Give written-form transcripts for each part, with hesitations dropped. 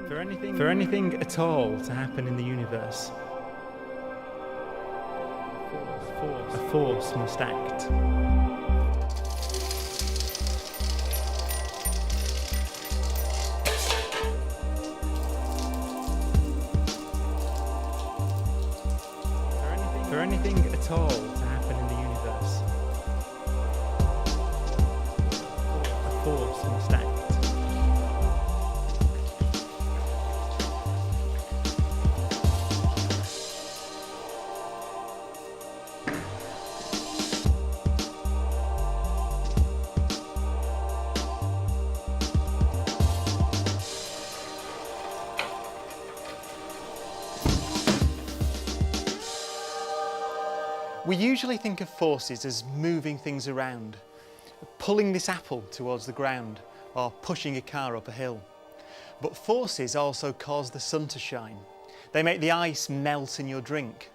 For anything at all to happen in the universe, a force must act. For anything at all to happen in the universe, a force must act. We usually think of forces as moving things around, pulling this apple towards the ground or pushing a car up a hill. But forces also cause the sun to shine. They make the ice melt in your drink,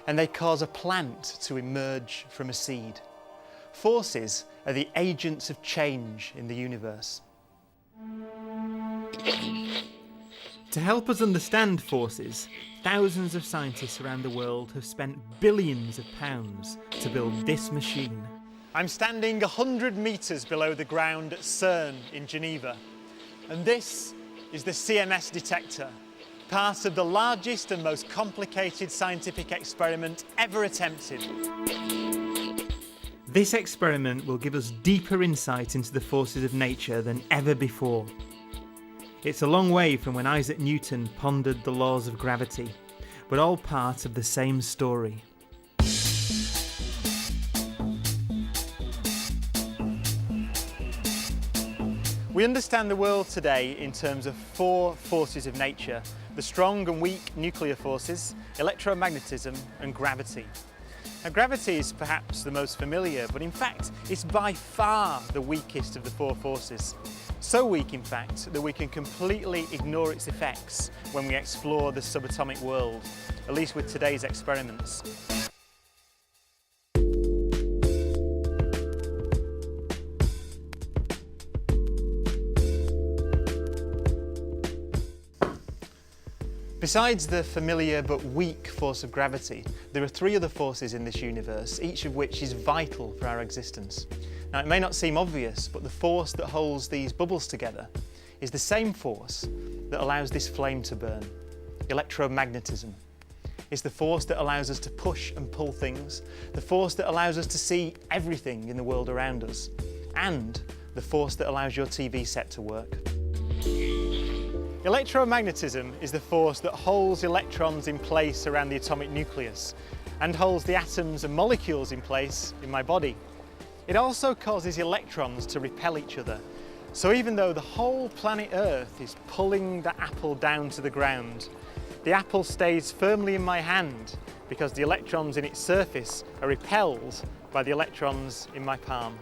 and they cause a plant to emerge from a seed. Forces are the agents of change in the universe. To help us understand forces, thousands of scientists around the world have spent billions of pounds to build this machine. I'm standing 100 metres below the ground at CERN in Geneva, and this is the CMS detector, part of the largest and most complicated scientific experiment ever attempted. This experiment will give us deeper insight into the forces of nature than ever before. It's a long way from when Isaac Newton pondered the laws of gravity, but all part of the same story. We understand the world today in terms of four forces of nature: the strong and weak nuclear forces, electromagnetism, and gravity. Now, gravity is perhaps the most familiar, but in fact, it's by far the weakest of the four forces. So weak, in fact, that we can completely ignore its effects when we explore the subatomic world, at least with today's experiments. Besides the familiar but weak force of gravity, there are three other forces in this universe, each of which is vital for our existence. Now, it may not seem obvious, but the force that holds these bubbles together is the same force that allows this flame to burn: electromagnetism. It's the force that allows us to push and pull things, the force that allows us to see everything in the world around us, and the force that allows your TV set to work. Electromagnetism is the force that holds electrons in place around the atomic nucleus and holds the atoms and molecules in place in my body. It also causes electrons to repel each other. So even though the whole planet Earth is pulling the apple down to the ground, the apple stays firmly in my hand because the electrons in its surface are repelled by the electrons in my palm.